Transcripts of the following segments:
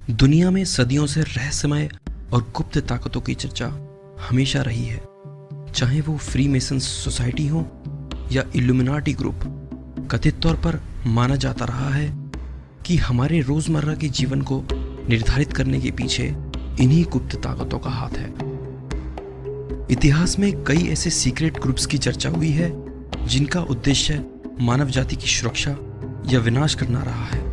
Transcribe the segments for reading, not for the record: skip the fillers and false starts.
दुनिया में सदियों से रहस्यमय और गुप्त ताकतों की चर्चा हमेशा रही है, चाहे वो फ्री मेसन सोसाइटी हो या इल्यूमिनाटी ग्रुप। कथित तौर पर माना जाता रहा है कि हमारे रोजमर्रा के जीवन को निर्धारित करने के पीछे इन्हीं गुप्त ताकतों का हाथ है। इतिहास में कई ऐसे सीक्रेट ग्रुप्स की चर्चा हुई है जिनका उद्देश्य मानव जाति की सुरक्षा या विनाश करना रहा है।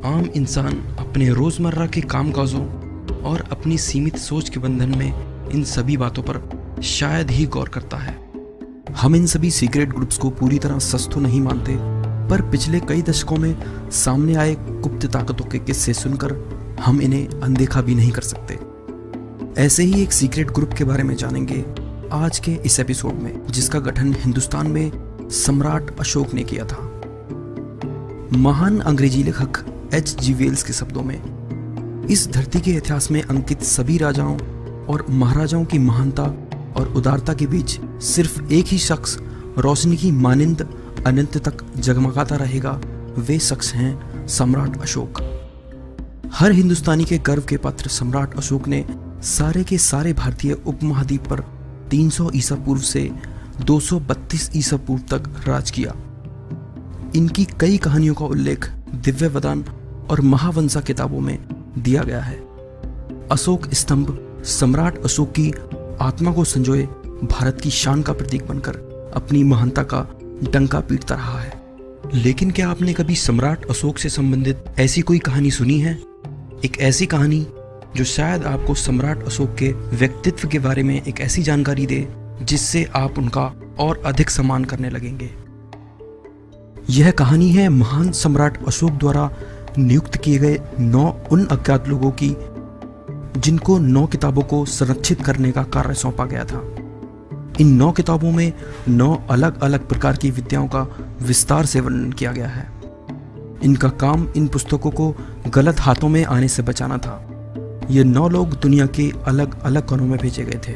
आम इंसान अपने रोजमर्रा के कामकाजों और अपनी सीमित सोच के बंधन में इन सभी बातों पर शायद ही गौर करता है। हम इन सभी सीक्रेट ग्रुप्स को पूरी तरह सच तो नहीं मानते, पर पिछले कई दशकों में सामने आए गुप्त ताकतों के किस्से सुनकर हम इन्हें अनदेखा भी नहीं कर सकते। ऐसे ही एक सीक्रेट ग्रुप के बारे में जानेंगे आज के इस एपिसोड में, जिसका गठन हिंदुस्तान में सम्राट अशोक ने किया था। महान अंग्रेजी लेखक H.G. वेल्स के शब्दों में, इस धरती के इतिहास में अंकित सभी राजाओं और महाराजाओं की महानता और उदारता के बीच सिर्फ एक ही शख्स रोशनी की मानिंद अनंत तक जगमगाता रहेगा। वे शख्स हैं सम्राट अशोक। हर हिंदुस्तानी के गर्व के पात्र सम्राट अशोक ने सारे के सारे भारतीय उपमहाद्वीप पर 300 ईसा पूर्व से 232 ईसा पूर्व तक राज किया। इनकी कई कहानियों का उल्लेख दिव्य वदान और महावंशा किताबों में दिया गया है। अशोक स्तंभ सम्राट अशोक की आत्मा को संजोए भारत की शान का प्रतीक बनकर अपनी महानता का डंका पीटता रहा है। लेकिन क्या आपने कभी सम्राट अशोक से संबंधित ऐसी कोई कहानी सुनी है? एक ऐसी कहानी जो शायद आपको सम्राट अशोक के व्यक्तित्व के बारे में एक ऐसी जानकारी दे जिससे आप उनका और अधिक सम्मान करने लगेंगे। यह कहानी है महान सम्राट अशोक द्वारा नियुक्त किए गए 9 उन अज्ञात लोगों की, जिनको 9 किताबों को संरक्षित करने का कार्य सौंपा गया था। इन 9 किताबों में 9 अलग अलग प्रकार की विद्याओं का विस्तार से वर्णन किया गया है। इनका काम इन पुस्तकों को गलत हाथों में आने से बचाना था। ये 9 लोग दुनिया के अलग अलग कोनों में भेजे गए थे।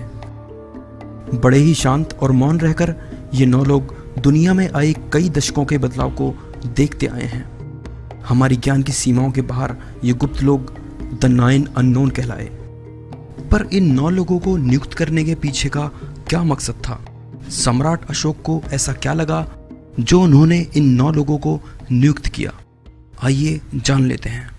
बड़े ही शांत और मौन रहकर ये 9 लोग दुनिया में आए कई दशकों के बदलाव को देखते आए हैं। हमारी ज्ञान की सीमाओं के बाहर ये गुप्त लोग द 9 अननोन कहलाए। पर इन 9 लोगों को नियुक्त करने के पीछे का क्या मकसद था? सम्राट अशोक को ऐसा क्या लगा जो उन्होंने इन 9 लोगों को नियुक्त किया? आइए जान लेते हैं।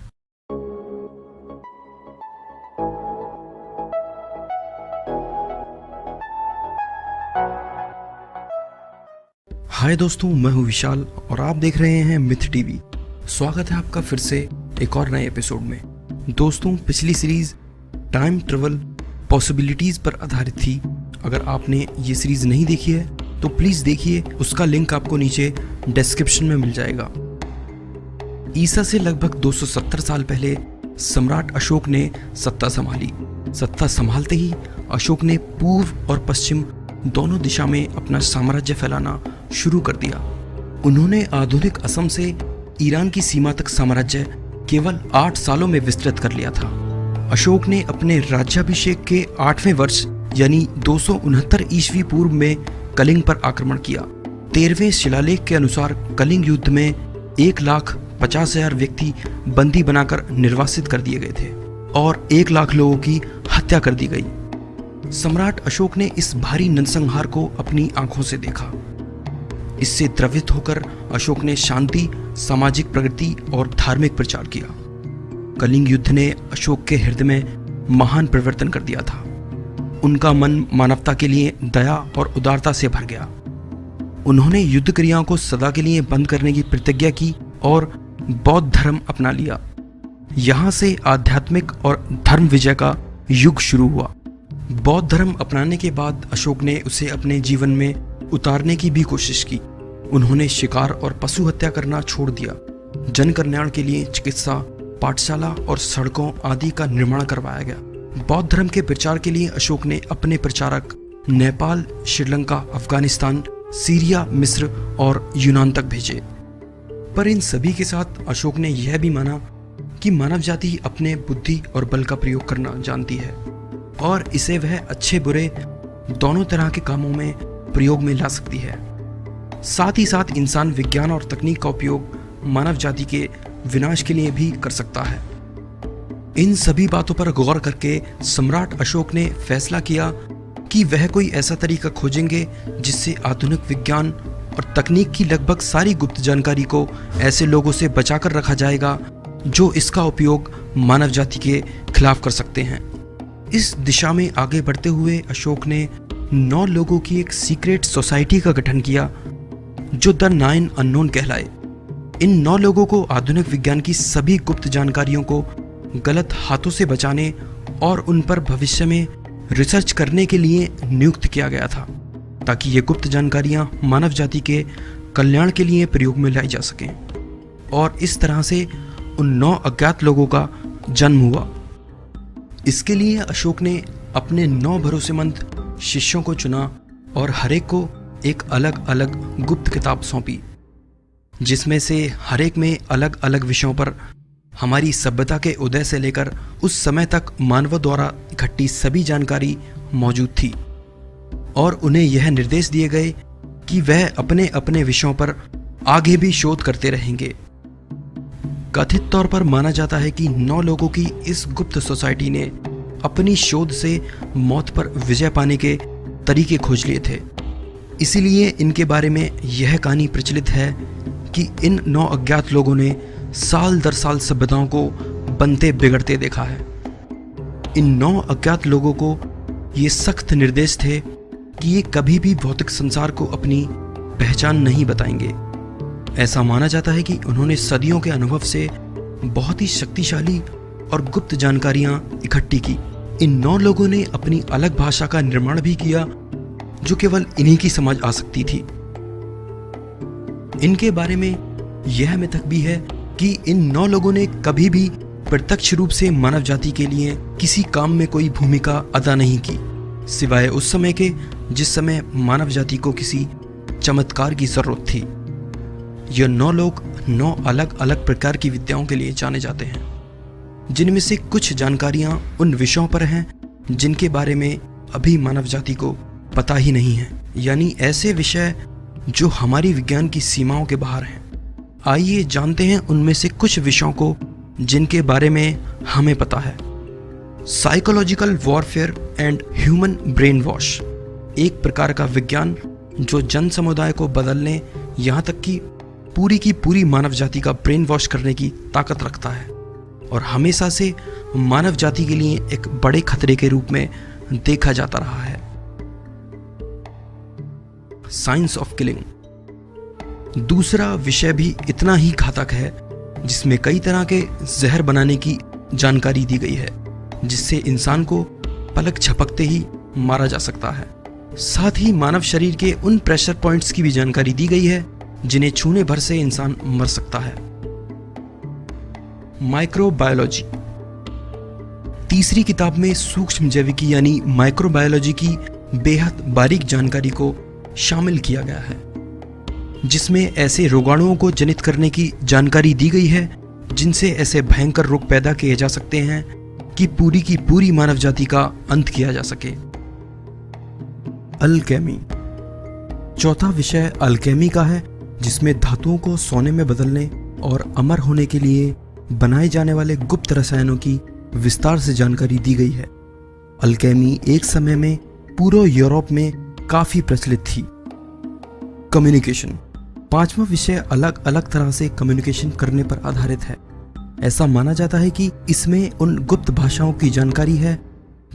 हाय दोस्तों, मैं हूं विशाल और आप देख रहे हैं मिथ टीवी। स्वागत है आपका फिर से एक और नए एपिसोड में। दोस्तों, पिछली सीरीज टाइम ट्रेवल पॉसिबिलिटीज पर आधारित थी। अगर आपने ये सीरीज नहीं देखी है तो प्लीज देखिए, उसका लिंक आपको नीचे डिस्क्रिप्शन में मिल जाएगा। ईसा से लगभग 270 साल पहले सम्राट अशोक ने सत्ता संभाली। सत्ता संभालते ही अशोक ने पूर्व और पश्चिम दोनों दिशा में अपना साम्राज्य फैलाना शुरू कर दिया। उन्होंने आधुनिक असम से ईरान की सीमा तक साम्राज्य केवल 8 सालों में विस्तृत कर लिया था। अशोक ने अपने राज्याभिषेक के 8वें वर्ष यानी 269 ईस्वी पूर्व में कलिंग पर आक्रमण किया। 13वें शिलालेख के अनुसार कलिंग युद्ध में 1,50,000 व्यक्ति बंदी बनाकर निर्वासित कर दिए गए थे और 1 लाख लोगों की हत्या कर दी गई। सम्राट अशोक ने इस भारी नरसंहार को अपनी आंखों से देखा। इससे द्रवित होकर अशोक ने शांति, सामाजिक प्रगति और धार्मिक प्रचार किया। कलिंग युद्ध ने अशोक के हृदय में महान परिवर्तन कर दिया था। उनका मन मानवता के लिए दया और उदारता से भर गया। उन्होंने युद्ध क्रियाओं को सदा के लिए बंद करने की प्रतिज्ञा की और बौद्ध धर्म अपना लिया। यहाँ से आध्यात्मिक और धर्म विजय का युग शुरू हुआ। बौद्ध धर्म अपनाने के बाद अशोक ने उसे अपने जीवन में उतारने की भी कोशिश की। उन्होंने शिकार और पशु हत्या करना छोड़ दिया। जन कल्याण के लिए चिकित्सा, पाठशाला और सड़कों आदि का निर्माण करवाया गया। बौद्ध धर्म के प्रचार के लिए अशोक ने अपने प्रचारक नेपाल, श्रीलंका, अफगानिस्तान, सीरिया, मिस्र और यूनान तक भेजे। पर इन सभी के साथ अशोक ने यह भी माना कि मानव जाति अपने बुद्धि और बल का प्रयोग करना जानती है और इसे वह अच्छे बुरे दोनों तरह के कामों में प्रयोग में ला सकती है। साथ ही साथ इंसान विज्ञान और तकनीक का उपयोग मानव जाति के विनाश के लिए भी कर सकता है। इन सभी बातों पर गौर करके सम्राट अशोक ने फैसला किया कि वह कोई ऐसा तरीका खोजेंगे जिससे आधुनिक विज्ञान और तकनीक की लगभग सारी गुप्त जानकारी को ऐसे लोगों से बचाकर रखा जाएगा जो इसका उपयोग मानव जाति के खिलाफ कर सकते हैं। इस दिशा में आगे बढ़ते हुए अशोक ने 9 लोगों की एक सीक्रेट सोसाइटी का गठन किया जो द 9 अननोन कहलाए। इन 9 लोगों को आधुनिक विज्ञान की सभी गुप्त जानकारियों को गलत हाथों से बचाने और उन पर भविष्य में रिसर्च करने के लिए नियुक्त किया गया था, ताकि ये गुप्त जानकारियां मानव जाति के कल्याण के लिए प्रयोग में लाई जा सकें। और इस तरह से उन 9 अज्ञात लोगों का जन्म हुआ। इसके लिए अशोक ने अपने 9 भरोसेमंद शिष्यों को चुना और हर एक को एक अलग अलग गुप्त किताब सौंपी, जिसमें से हर एक में अलग अलग विषयों पर हमारी सभ्यता के उदय से लेकर उस समय तक मानवों द्वारा इकट्ठी सभी जानकारी मौजूद थी। और उन्हें यह निर्देश दिए गए कि वह अपने अपने विषयों पर आगे भी शोध करते रहेंगे। कथित तौर पर माना जाता है कि 9 लोगों की इस गुप्त सोसाइटी ने अपनी शोध से मौत पर विजय पाने के तरीके खोज लिए थे। इसीलिए इनके बारे में यह कहानी प्रचलित है कि इन 9 अज्ञात लोगों ने साल दर साल सभ्यताओं को बनते बिगड़ते देखा है। इन 9 अज्ञात लोगों को ये सख्त निर्देश थे कि ये कभी भी भौतिक संसार को अपनी पहचान नहीं बताएंगे। ऐसा माना जाता है कि उन्होंने सदियों के अनुभव से बहुत ही शक्तिशाली और गुप्त जानकारियां इकट्ठी की। इन 9 लोगों ने अपनी अलग भाषा का निर्माण भी किया जो केवल इन्हीं की समझ आ सकती थी। इनके बारे में यह मिथक भी है कि इन 9 लोगों ने कभी भी प्रत्यक्ष रूप से मानव जाति के लिए किसी काम में कोई भूमिका अदा नहीं की, सिवाय उस समय के जिस समय मानव जाति को किसी चमत्कार की जरूरत थी। यह 9 लोग 9 अलग अलग प्रकार की विद्याओं के लिए जाने जाते हैं, जिनमें से कुछ जानकारियां उन विषयों पर हैं जिनके बारे में अभी मानव जाति को पता ही नहीं है, यानी ऐसे विषय जो हमारी विज्ञान की सीमाओं के बाहर हैं। आइए जानते हैं उनमें से कुछ विषयों को जिनके बारे में हमें पता है। Psychological warfare and human brain wash, एक प्रकार का विज्ञान जो जन समुदाय को बदलने यहाँ तक कि पूरी की पूरी मानव जाति का ब्रेन वॉश करने की ताकत रखता है और हमेशा से मानव जाति के लिए एक बड़े खतरे के रूप में देखा जाता रहा है। साइंस ऑफ किलिंग, दूसरा विषय भी इतना ही घातक है, जिसमें कई तरह के जहर बनाने की जानकारी दी गई है जिससे इंसान को पलक झपकते ही मारा जा सकता है। साथ ही मानव शरीर के उन प्रेशर पॉइंट्स की भी जानकारी दी गई है जिन्हें छूने भर से इंसान मर सकता है। माइक्रोबायोलॉजी, तीसरी किताब में सूक्ष्म जैविकी यानी माइक्रोबायोलॉजी की बेहद बारीक जानकारी को शामिल किया गया है, जिसमें ऐसे रोगाणुओं को जनित करने की जानकारी दी गई है जिनसे ऐसे भयंकर रोग पैदा किए जा सकते हैं कि पूरी की पूरी मानव जाति का अंत किया जा सके। अल्केमी, चौथा विषय अल्केमी का है, जिसमें धातुओं को सोने में बदलने और अमर होने के लिए बनाए जाने वाले गुप्त रसायनों की विस्तार से जानकारी दी गई है। अल्केमी एक समय में पूरे यूरोप में काफी प्रचलित थी। कम्युनिकेशन, पांचवा विषय अलग अलग तरह से कम्युनिकेशन करने पर आधारित है। ऐसा माना जाता है कि इसमें उन गुप्त भाषाओं की जानकारी है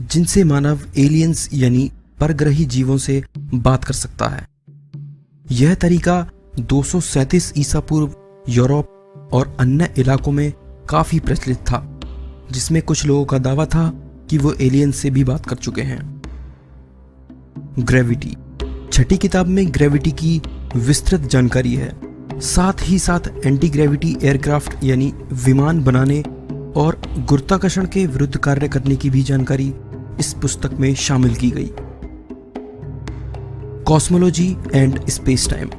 जिनसे मानव एलियंस यानी परग्रही जीवों से बात कर सकता है। यह तरीका 237 ईसा पूर्व यूरोप और अन्य इलाकों में काफी प्रचलित था, जिसमें कुछ लोगों का दावा था कि वो एलियंस से भी बात कर चुके हैं। ग्रेविटी, छठी किताब में ग्रेविटी की विस्तृत जानकारी है। साथ ही साथ एंटी ग्रेविटी एयरक्राफ्ट यानी विमान बनाने और गुरुत्वाकर्षण के विरुद्ध कार्य करने की भी जानकारी इस पुस्तक में शामिल की गई। कॉस्मोलॉजी एंड स्पेस टाइम,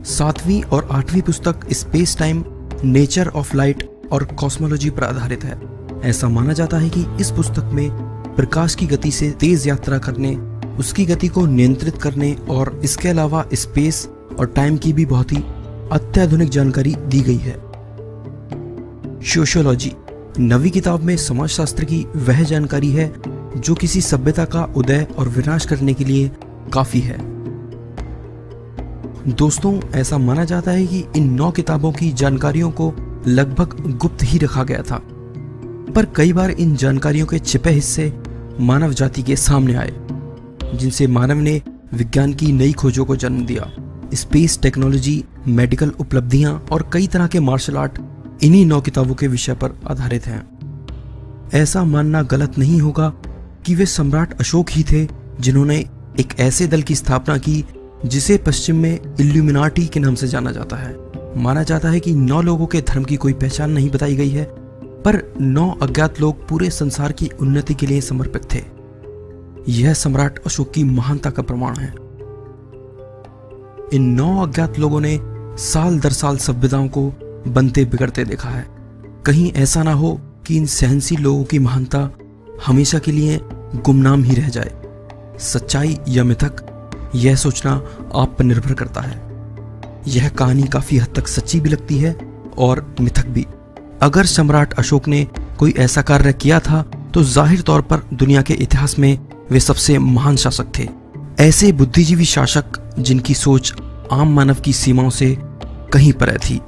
7वीं और 8वीं पुस्तक space time, nature of light और कॉस्मोलॉजी पर आधारित है। ऐसा माना जाता है कि इस पुस्तक में प्रकाश की गति से तेज यात्रा करने, उसकी गति को नियंत्रित करने और इसके अलावा स्पेस और टाइम की भी बहुत ही अत्याधुनिक जानकारी दी गई है। सोशियोलॉजी नवी किताब में समाजशास्त्र की वह जानकारी है जो किसी सभ्यता का उदय और विनाश करने के लिए काफी है। दोस्तों, ऐसा माना जाता है कि इन 9 किताबों की जानकारियों को लगभग गुप्त ही रखा गया था, पर कई बार इन जानकारियों के छिपे हिस्से मानव जाति के सामने आए, जिनसे मानव ने विज्ञान की नई खोजों को जन्म दिया। स्पेस टेक्नोलॉजी, मेडिकल उपलब्धियां और कई तरह के मार्शल आर्ट इन्हीं 9 किताबों के विषय पर आधारित हैं। ऐसा मानना गलत नहीं होगा कि वे सम्राट अशोक ही थे जिन्होंने एक ऐसे दल की स्थापना की जिसे पश्चिम में इल्यूमिनाटी के नाम से जाना जाता है। माना जाता है कि 9 लोगों के धर्म की कोई पहचान नहीं बताई गई है, पर 9 अज्ञात लोग पूरे संसार की उन्नति के लिए समर्पित थे। यह सम्राट अशोक की महानता का प्रमाण है। इन 9 अज्ञात लोगों ने साल दर साल सभ्यताओं को बनते बिगड़ते देखा है। कहीं ऐसा ना हो कि इन सहनशील लोगों की महानता हमेशा के लिए गुमनाम ही रह जाए। सच्चाई या मिथक, यह सोचना आप पर निर्भर करता है। यह कहानी काफी हद तक सच्ची भी लगती है और मिथक भी। अगर सम्राट अशोक ने कोई ऐसा कार्य किया था तो जाहिर तौर पर दुनिया के इतिहास में वे सबसे महान शासक थे। ऐसे बुद्धिजीवी शासक जिनकी सोच आम मानव की सीमाओं से कहीं परे थी।